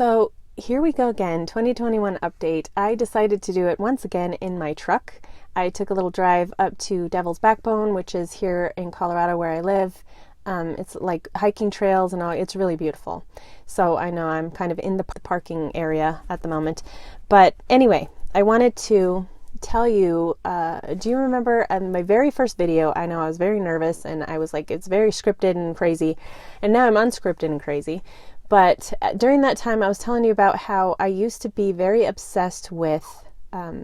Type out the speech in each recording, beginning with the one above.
So here we go again, 2021 update. I decided to do it once again in my truck. I took a little drive up to Devil's Backbone, which is here in Colorado where I live. It's like hiking trails and all. It's really beautiful. So I know I'm kind of in the parking area at the moment. But anyway, I wanted to tell you, do you remember my very first video? I know I was very nervous and I was like, it's very scripted and crazy. And now I'm unscripted and crazy. But during that time, I was telling you about how I used to be very obsessed with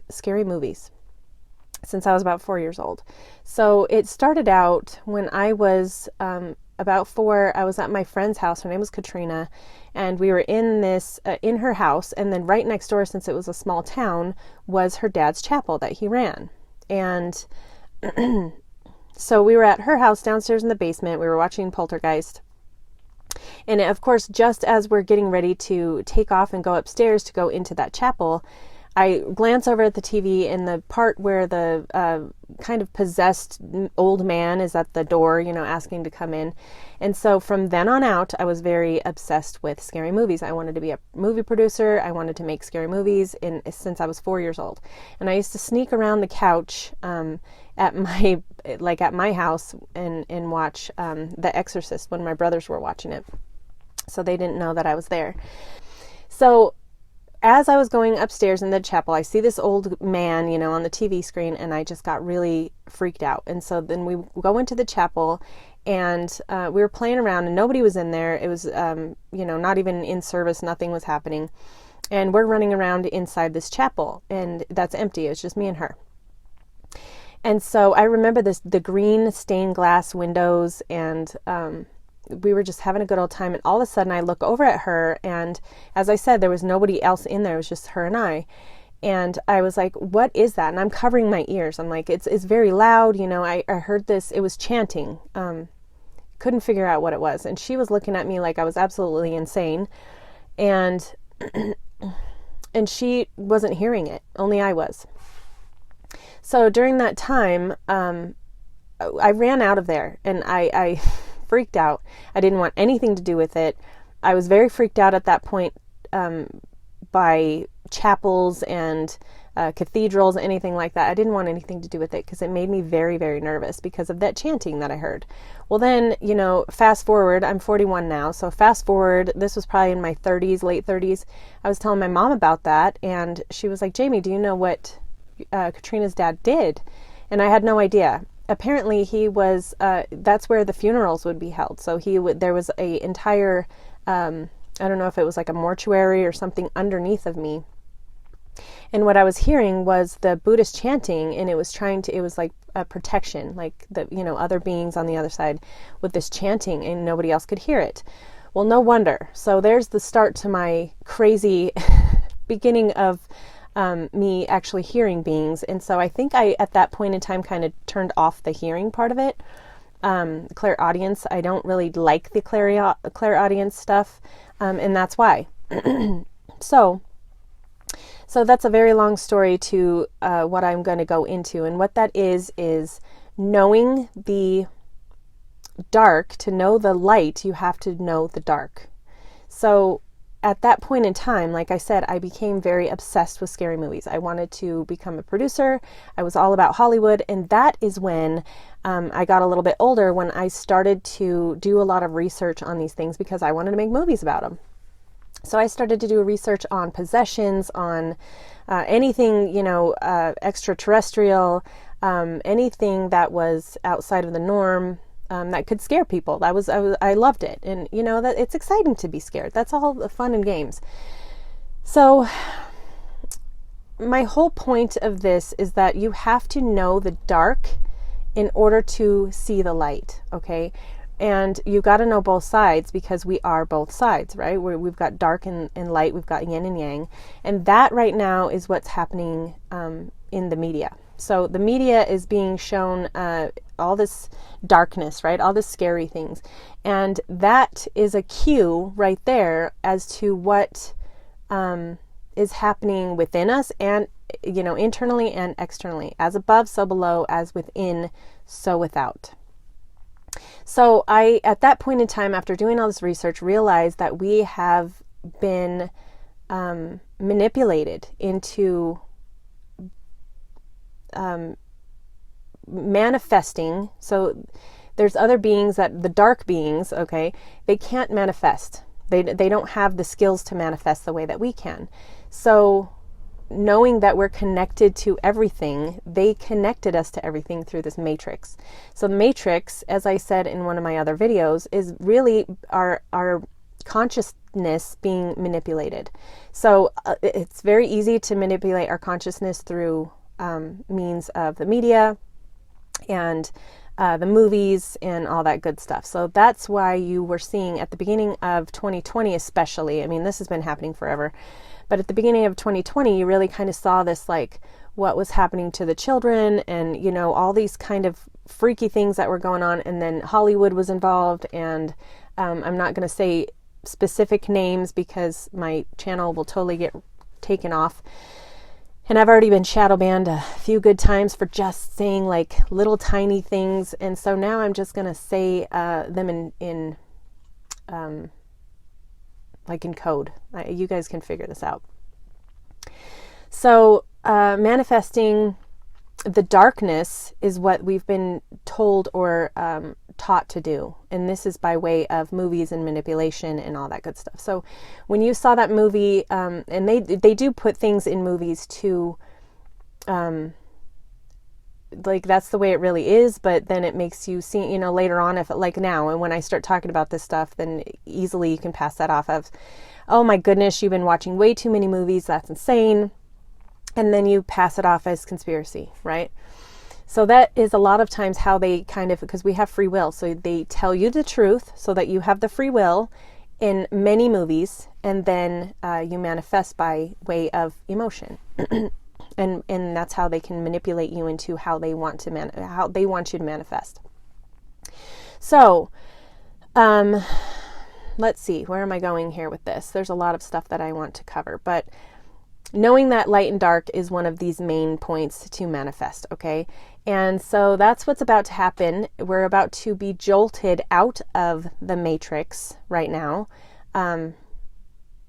scary movies since I was about 4 years old. So it started out when I was about 4. I was at my friend's house. Her name was Katrina, and we were in in her house. And then right next door, since it was a small town, was her dad's chapel that he ran. And so we were at her house downstairs in the basement. We were watching Poltergeist. And of course, just as we're getting ready to take off and go upstairs to go into that chapel, I glance over at the TV and the part where the kind of possessed old man is at the door, asking to come in. And so from then on out, I was very obsessed with scary movies. I wanted to be a movie producer. I wanted to make scary movies since I was 4 years old. And I used to sneak around the couch at my house and watch The Exorcist when my brothers were watching it. So they didn't know that I was there. So as I was going upstairs in the chapel, I see this old man, on the TV screen, and I just got really freaked out. And so then we go into the chapel, and we were playing around, and nobody was in there. It was, not even in service. Nothing was happening. And we're running around inside this chapel, and that's empty. It's just me and her. And so I remember the green stained glass windows, and we were just having a good old time. And all of a sudden I look over at her, and as I said, there was nobody else in there. It was just her and I. And I was like, what is that? And I'm covering my ears. I'm like, it's very loud. I heard this. It was chanting. Couldn't figure out what it was. And she was looking at me like I was absolutely insane. And, and she wasn't hearing it. Only I was. So during that time, I ran out of there, and I freaked out. I didn't want anything to do with it. I was very freaked out at that point by chapels and cathedrals, anything like that. I didn't want anything to do with it because it made me very, very nervous because of that chanting that I heard. Well, then, fast forward, I'm 41 now. So fast forward, this was probably in my 30s, late 30s. I was telling my mom about that, and she was like, Jamie, do you know what Katrina's dad did? And I had no idea. Apparently he was, that's where the funerals would be held. So there was a entire, I don't know if it was like a mortuary or something underneath of me. And what I was hearing was the Buddhist chanting, and it was like a protection, like the, other beings on the other side with this chanting, and nobody else could hear it. Well, no wonder. So there's the start to my crazy beginning of me actually hearing beings. And so I think I, at that point in time, kind of turned off the hearing part of it. Clairaudience, I don't really like the clairaudience stuff. And that's why. So that's a very long story to what I'm going to go into. And what that is knowing the dark. To know the light, you have to know the dark. So at that point in time, like I said, I became very obsessed with scary movies. I wanted to become a producer. I was all about Hollywood. And that is when I got a little bit older, when I started to do a lot of research on these things because I wanted to make movies about them. So I started to do research on possessions, on anything, extraterrestrial, anything that was outside of the norm. That could scare people. I loved it. And that it's exciting to be scared. That's all the fun and games. So my whole point of this is that you have to know the dark in order to see the light. Okay. And you got to know both sides because we are both sides, right? We've got dark and light. We've got yin and yang. And that right now is what's happening in the media. So the media is being shown all this darkness, right? All the scary things. And that is a cue right there as to what is happening within us and, internally and externally. As above, so below, as within, so without. So I, at that point in time, after doing all this research, realized that we have been manipulated into manifesting. So there's other beings that, the dark beings, okay, they can't manifest. They don't have the skills to manifest the way that we can. So knowing that we're connected to everything, they connected us to everything through this matrix. So the matrix, as I said in one of my other videos, is really our consciousness being manipulated. So it's very easy to manipulate our consciousness through means of the media and the movies and all that good stuff. So that's why you were seeing at the beginning of 2020 especially, I mean, this has been happening forever, but at the beginning of 2020, you really kind of saw this, like, what was happening to the children and, you know, all these kind of freaky things that were going on. And then Hollywood was involved. And I'm not going to say specific names because my channel will totally get taken off. And I've already been shadow banned a few good times for just saying like little tiny things. And so now I'm just going to say them in code. You guys can figure this out. So manifesting the darkness is what we've been told or taught to do. And this is by way of movies and manipulation and all that good stuff. So when you saw that movie, and they do put things in movies to, like, that's the way it really is, but then it makes you see, you know, later on, if like now, and when I start talking about this stuff, then easily you can pass that off of, oh my goodness, you've been watching way too many movies, that's insane. And then you pass it off as conspiracy, right? So that is a lot of times how they kind of, because we have free will, so they tell you the truth so that you have the free will in many movies, and then you manifest by way of emotion. And that's how they can manipulate you into how they want to how they want you to manifest. So, let's see, where am I going here with this? There's a lot of stuff that I want to cover, but knowing that light and dark is one of these main points to manifest, okay? And so that's what's about to happen. We're about to be jolted out of the matrix right now.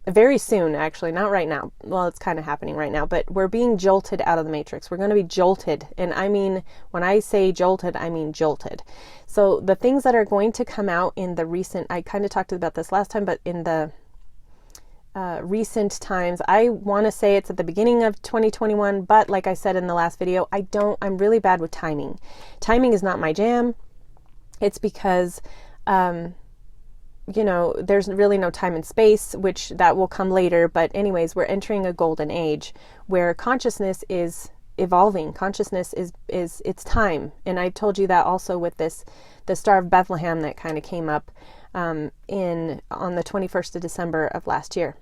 Very soon, actually, not right now. Well, it's kind of happening right now, but we're being jolted out of the matrix. We're going to be jolted. And I mean, when I say jolted, I mean jolted. So the things that are going to come out in the recent, I kind of talked about this last time, but in the recent times, I want to say it's at the beginning of 2021, but like I said in the last video, I'm really bad with timing. Timing is not my jam. It's because, you know, there's really no time and space, which that will come later. But anyways, we're entering a golden age where consciousness is evolving. Consciousness is it's time. And I told you that also with the Star of Bethlehem that kind of came up on the 21st of December of last year.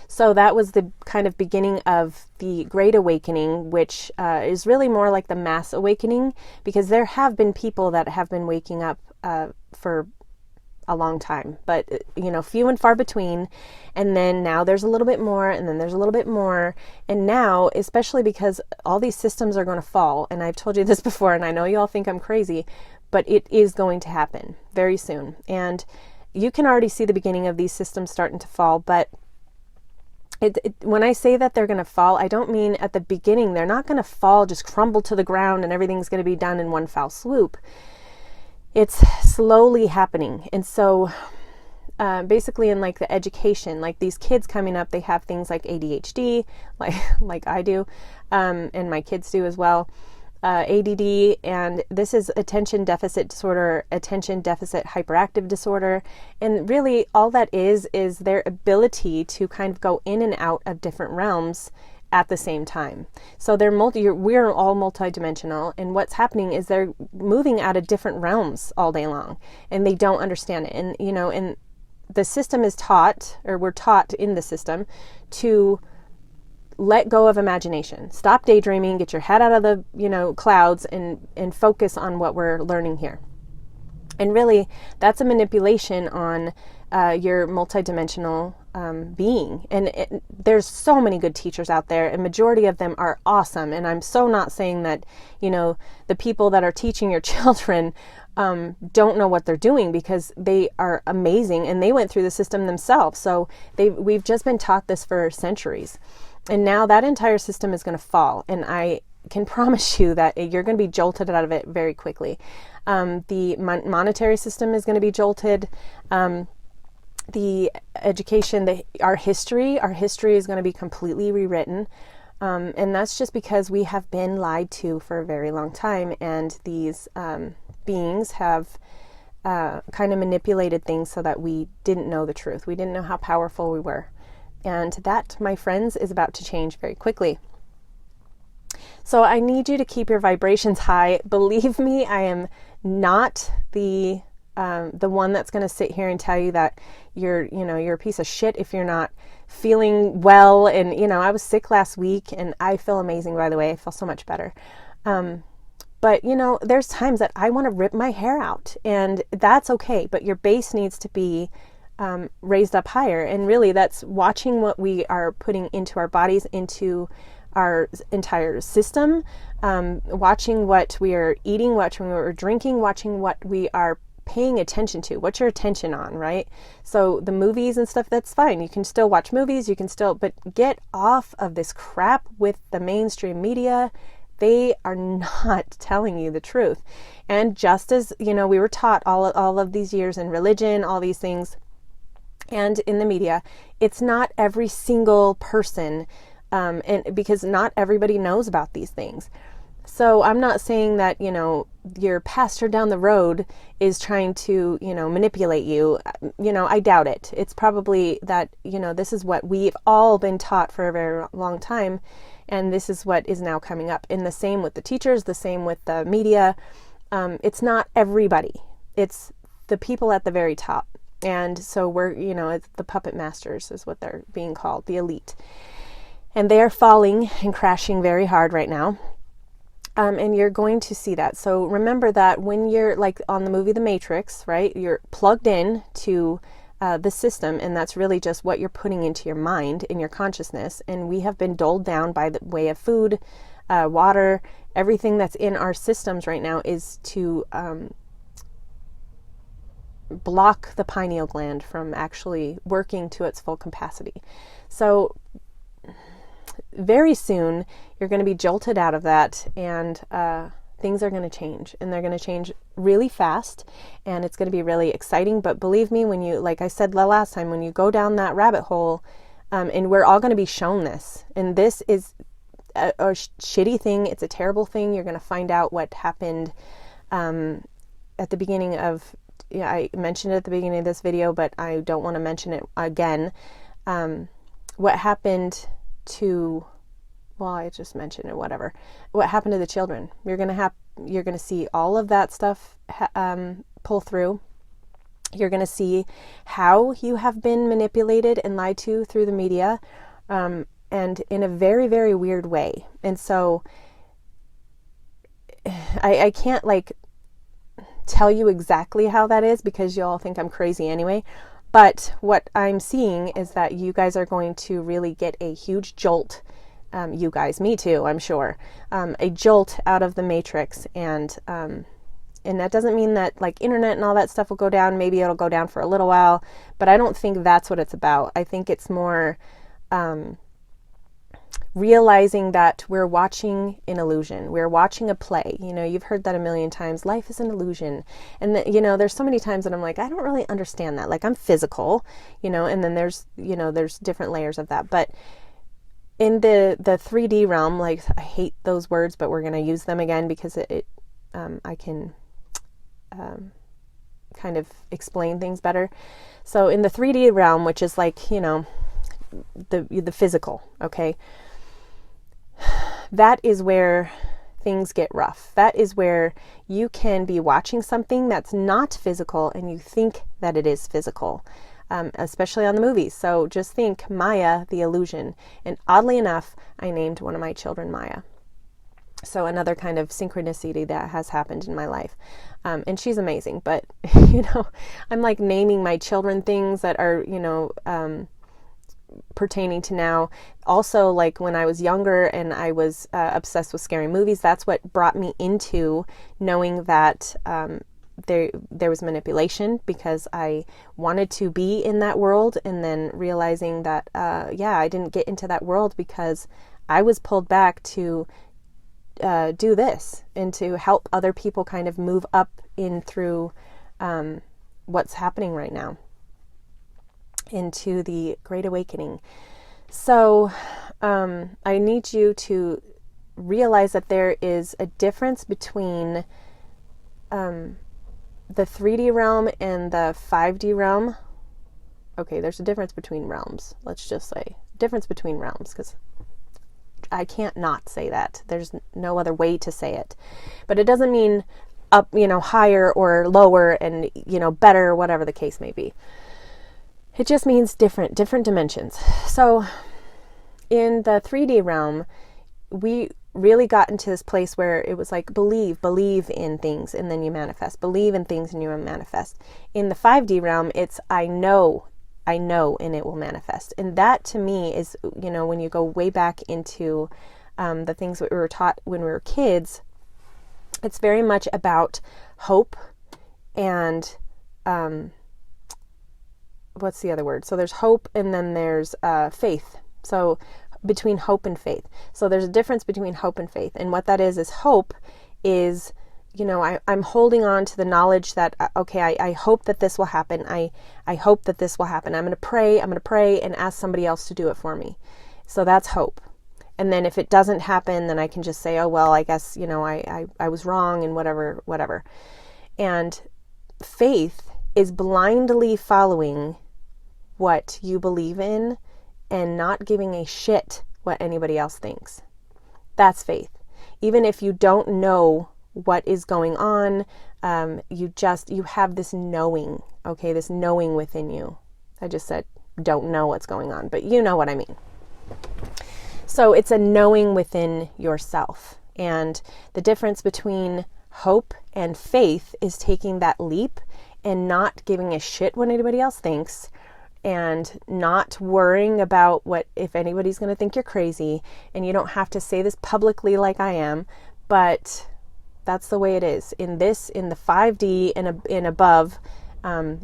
So that was the kind of beginning of the Great Awakening, which is really more like the mass awakening, because there have been people that have been waking up for a long time, but you know, few and far between. And then now there's a little bit more, and then there's a little bit more. And now, especially because all these systems are going to fall, and I've told you this before, and I know you all think I'm crazy, but it is going to happen very soon. And you can already see the beginning of these systems starting to fall, but when I say that they're going to fall, I don't mean at the beginning. They're not going to fall, just crumble to the ground and everything's going to be done in one foul swoop. It's slowly happening. And so basically in like the education, like these kids coming up, they have things like ADHD, like I do, and my kids do as well. ADD, and this is attention deficit disorder, attention deficit hyperactive disorder. And really all that is their ability to kind of go in and out of different realms at the same time. So we're all multidimensional, and what's happening is they're moving out of different realms all day long, and they don't understand it. And, you know, and the system is taught, or we're taught in the system, to let go of imagination. Stop daydreaming, get your head out of the, you know, clouds and focus on what we're learning here. And really, that's a manipulation on your multidimensional being. And there's so many good teachers out there, and majority of them are awesome. And I'm so not saying that, the people that are teaching your children don't know what they're doing, because they are amazing and they went through the system themselves. So we've just been taught this for centuries. And now that entire system is going to fall. And I can promise you that you're going to be jolted out of it very quickly. The monetary system is going to be jolted. The education, our history is going to be completely rewritten. And that's just because we have been lied to for a very long time. And these beings have kind of manipulated things so that we didn't know the truth. We didn't know how powerful we were. And that, my friends, is about to change very quickly. So I need you to keep your vibrations high. Believe me, I am not the one that's going to sit here and tell you that you're a piece of shit if you're not feeling well. And, I was sick last week and I feel amazing, by the way. I feel so much better. But, there's times that I want to rip my hair out, and that's okay. But your base needs to be raised up higher. And really that's watching what we are putting into our bodies, into our entire system, watching what we are eating, watching what we're drinking, watching what we are paying attention to. What's your attention on, right? So the movies and stuff, that's fine. You can still watch movies, but get off of this crap with the mainstream media. They are not telling you the truth. And just as, we were taught all of these years in religion, all these things, and in the media, it's not every single person, and because not everybody knows about these things. So I'm not saying that, your pastor down the road is trying to, manipulate you. I doubt it. It's probably that, this is what we've all been taught for a very long time. And this is what is now coming up. And the same with the teachers, the same with the media. It's not everybody. It's the people at the very top. And so we're, it's the puppet masters is what they're being called, the elite. And they are falling and crashing very hard right now. And you're going to see that. So remember that when you're like on the movie The Matrix, right, you're plugged in to the system, and that's really just what you're putting into your mind, in your consciousness. And we have been doled down by the way of food, water, everything that's in our systems right now is to block the pineal gland from actually working to its full capacity. So very soon you're going to be jolted out of that, and things are going to change, and they're going to change really fast, and it's going to be really exciting. But believe me, when you, like I said the last time, when you go down that rabbit hole, and we're all going to be shown this, and this is a shitty thing. It's a terrible thing. You're going to find out what happened at the beginning of, I mentioned it at the beginning of this video, but I don't want to mention it again. What happened to, I just mentioned it, whatever. What happened to the children? You're going to see all of that stuff pull through. You're going to see how you have been manipulated and lied to through the media, and in a very, very weird way. And so I can't tell you exactly how that is, because you all think I'm crazy anyway. But what I'm seeing is that you guys are going to really get a huge jolt. You guys, me too, I'm sure. A jolt out of the matrix. And that doesn't mean that internet and all that stuff will go down. Maybe it'll go down for a little while, but I don't think that's what it's about. I think it's more realizing that we're watching an illusion. We're watching a play. You've heard that a million times. Life is an illusion. And there's so many times that I'm like, I don't really understand that. I'm physical, and then there's different layers of that. But in the 3D realm, I hate those words, but we're going to use them again because I can kind of explain things better. So in the 3D realm, which is the physical, okay, that is where things get rough. That is where you can be watching something that's not physical and you think that it is physical, especially on the movies. So just think Maya, the illusion. And oddly enough, I named one of my children Maya. So another kind of synchronicity that has happened in my life. And she's amazing. But, I'm naming my children things that are, pertaining to now. Also, like when I was younger and I was obsessed with scary movies, that's what brought me into knowing that there was manipulation, because I wanted to be in that world, and then realizing that, I didn't get into that world because I was pulled back to do this and to help other people kind of move up in through what's happening right now into the Great Awakening. So I need you to realize that there is a difference between the 3D realm and the 5D realm. Okay, there's a difference between realms. Let's just say difference between realms, because I can't not say that. There's no other way to say it. But it doesn't mean up, higher or lower and, better, whatever the case may be. It just means different dimensions. So in the 3D realm, we really got into this place where it was like, believe in things and then you manifest. Believe in things and you manifest. In the 5D realm, it's I know and it will manifest. And that to me is, when you go way back into the things that we were taught when we were kids, it's very much about hope and what's the other word? So there's hope and then there's faith. So between hope and faith. So there's a difference between hope and faith. And what that is hope is, I'm holding on to the knowledge that, I hope that this will happen. I hope that this will happen. I'm going to pray and ask somebody else to do it for me. So that's hope. And then if it doesn't happen, then I can just say, oh, well, I guess, I was wrong and whatever. And faith is blindly following what you believe in and not giving a shit what anybody else thinks. That's faith. Even if you don't know what is going on, you have this knowing, this knowing within you. I just said don't know what's going on, but you know what I mean. So it's a knowing within yourself. And the difference between hope and faith is taking that leap and not giving a shit what anybody else thinks, and not worrying about if anybody's going to think you're crazy. And you don't have to say this publicly like I am, but that's the way it is. In the 5D and above,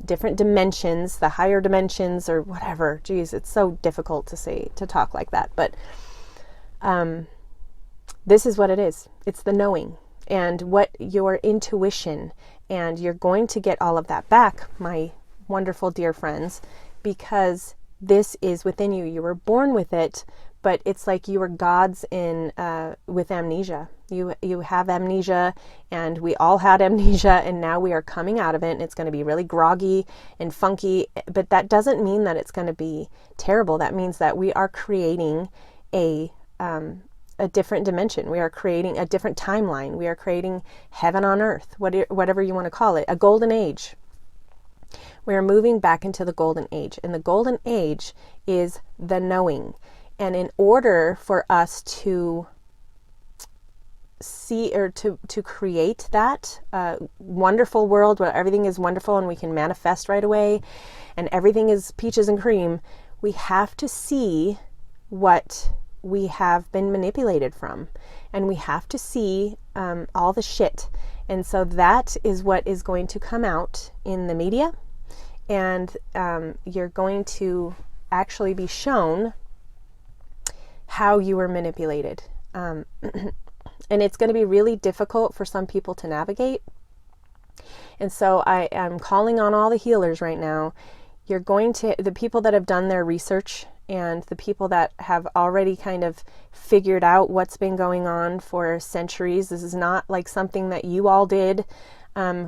different dimensions, the higher dimensions or whatever. Geez, it's so difficult to talk like that. But this is what it is. It's the knowing and what your intuition, and you're going to get all of that back, my wonderful dear friends, because this is within you. You were born with it, but it's like you were gods with amnesia. You have amnesia, and we all had amnesia, and now we are coming out of it, and it's going to be really groggy and funky, but that doesn't mean that it's going to be terrible. That means that we are creating a different dimension. We are creating a different timeline. We are creating heaven on earth, whatever you want to call it, a golden age. We are moving back into the golden age, and the golden age is the knowing. And in order for us to see or to create that wonderful world where everything is wonderful and we can manifest right away and everything is peaches and cream, we have to see what we have been manipulated from, and we have to see all the shit. And so that is what is going to come out in the media, and you're going to actually be shown how you were manipulated. And it's going to be really difficult for some people to navigate. And so I am calling on all the healers right now. The people that have done their research and the people that have already kind of figured out what's been going on for centuries. This is not like something that you all did.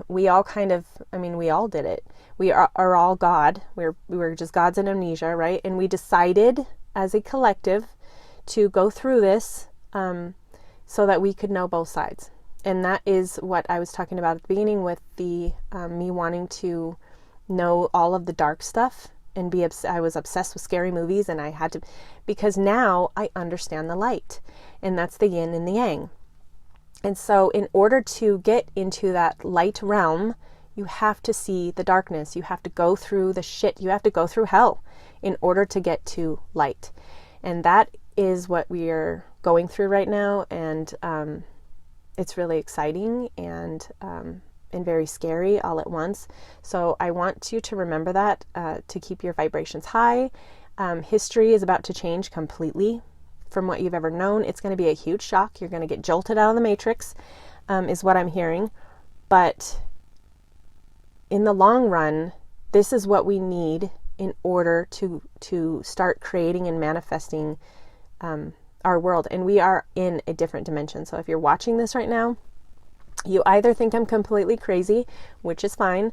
We all did it. We are all God. We're just gods in amnesia, right? And we decided as a collective to go through this so that we could know both sides. And that is what I was talking about at the beginning with the me wanting to know all of the dark stuff and I was obsessed with scary movies, and I had to, because now I understand the light, and that's the yin and the yang. And so in order to get into that light realm, You have to see the darkness. You have to go through the shit. You have to go through hell in order to get to light. And that is what we are going through right now. And it's really exciting and very scary all at once. So I want you to remember that, to keep your vibrations high. History is about to change completely from what you've ever known. It's going to be a huge shock. You're going to get jolted out of the matrix, is what I'm hearing. But in the long run, this is what we need in order to start creating and manifesting our world. And we are in a different dimension. So if you're watching this right now, you either think I'm completely crazy, which is fine,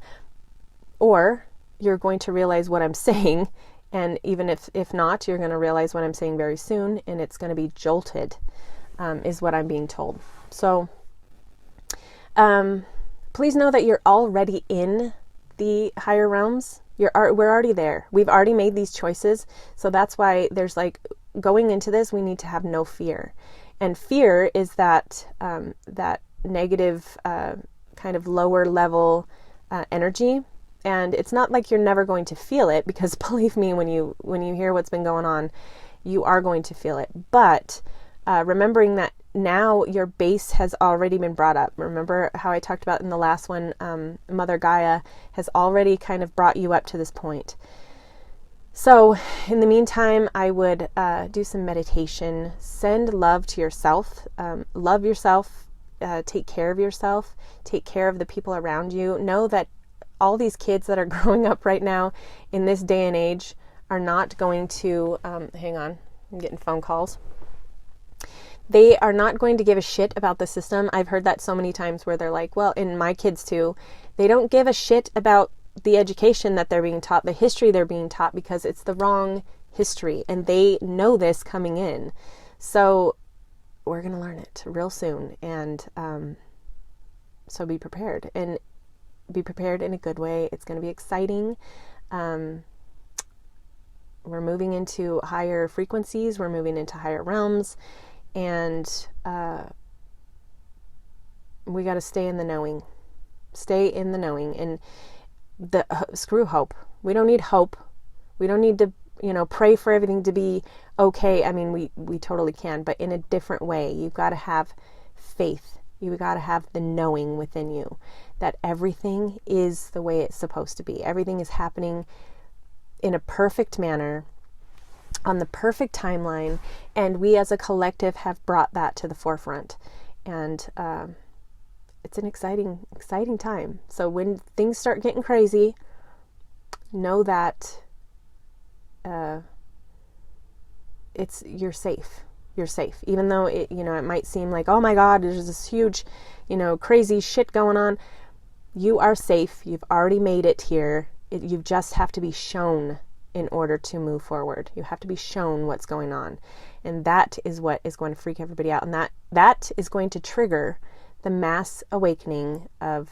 or you're going to realize what I'm saying. And even if not, you're going to realize what I'm saying very soon, and it's going to be jolted, is what I'm being told. So please know that you're already in the higher realms. We're already there. We've already made these choices. So that's why there's going into this, we need to have no fear. And fear is that negative, kind of lower level energy. And it's not like you're never going to feel it, because believe me, when you hear what's been going on, you are going to feel it. But remembering that now your base has already been brought up. Remember how I talked about in the last one, Mother Gaia has already kind of brought you up to this point. So in the meantime, I would do some meditation, send love to yourself, love yourself, take care of yourself, take care of the people around you. Know that all these kids that are growing up right now in this day and age are not going to, hang on, I'm getting phone calls. They are not going to give a shit about the system. I've heard that so many times where they're like, well, and my kids too, they don't give a shit about the education that they're being taught, the history they're being taught, because it's the wrong history. And they know this coming in. So we're going to learn it real soon. And so be prepared, and be prepared in a good way. It's going to be exciting. We're moving into higher frequencies. We're moving into higher realms. And we got to stay in the knowing. Stay in the knowing. And screw hope. We don't need hope. We don't need to, pray for everything to be okay. I mean, we totally can, but in a different way. You've got to have faith. You've got to have the knowing within you that everything is the way it's supposed to be. Everything is happening in a perfect manner, on the perfect timeline, and we as a collective have brought that to the forefront. And it's an exciting time. So when things start getting crazy, know that you're safe. You're safe. Even though it might seem like, oh my God, there's this huge, crazy shit going on. You are safe. You've already made it here. You just have to be shown in order to move forward. You have to be shown what's going on. And that is what is going to freak everybody out. And that is going to trigger the mass awakening of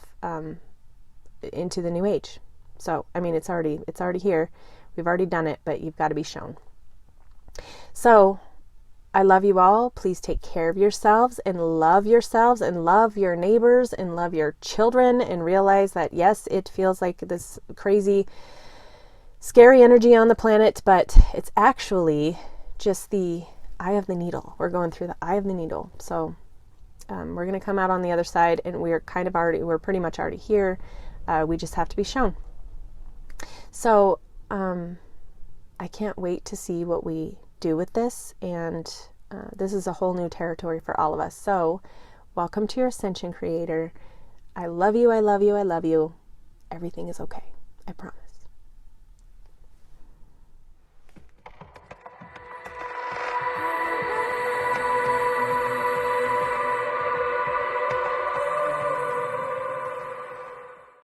into the new age. So, I mean, it's already here. We've already done it, but you've got to be shown. So, I love you all. Please take care of yourselves and love your neighbors and love your children, and realize that, yes, it feels like this crazy, scary energy on the planet, but it's actually just the eye of the needle. We're going through the eye of the needle. So we're going to come out on the other side, and we're pretty much already here. We just have to be shown. So I can't wait to see what we do with this. And this is a whole new territory for all of us. So welcome to your Ascension Creator. I love you. I love you. I love you. Everything is okay. I promise.